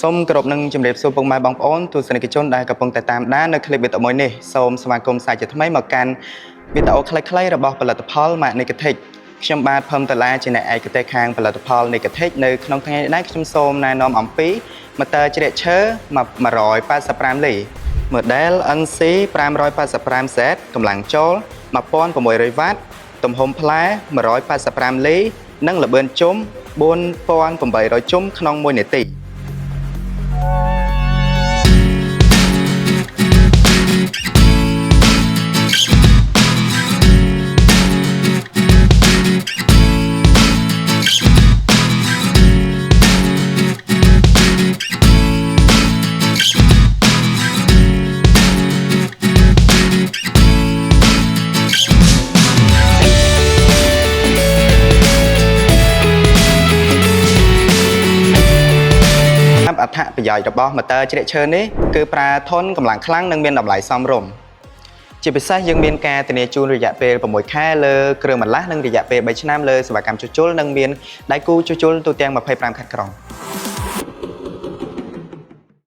សូមគោរពនឹងជម្រាបសួរពុកម៉ែបងប្អូនទស្សនិកជនដែលកំពុងតែតាមដាននៅคลิปវីដេអូមួយនេះសូមស្វាគមន៍សាជាថ្មីមកកាន់វីដេអូខ្លីៗរបស់ផលិតផល Magnetic ខ្ញុំបាទផឹមតាឡាជាអ្នកឯកទេសខាងផលិតផល Magnetic នៅក្នុងថ្ងៃនេះខ្ញុំសូមណែនាំអំពី motor ជ្រៀកឈើ185លី model NC 585Z កម្លាំងចូល1600វ៉ាត់ទំហំផ្លែ185លីនិងល្បឿនជុំ4800ជុំក្នុង1នាទីអត្ថប្រយោជន៍របស់ motor ជ្រៀកឈើនេះគឺប្រើធន់កម្លាំងខ្លាំងនិងមានតម្លៃសមរម្យជាពិសេសយើងមានការធានាជូនរយៈពេល6ខែលើគ្រឿងបន្លាស់និងរយៈពេល3ឆ្នាំលើសេវាកម្មជួសជុលនិងមានដៃគូជួសជុលទូទាំង25ខេត្តក្រុង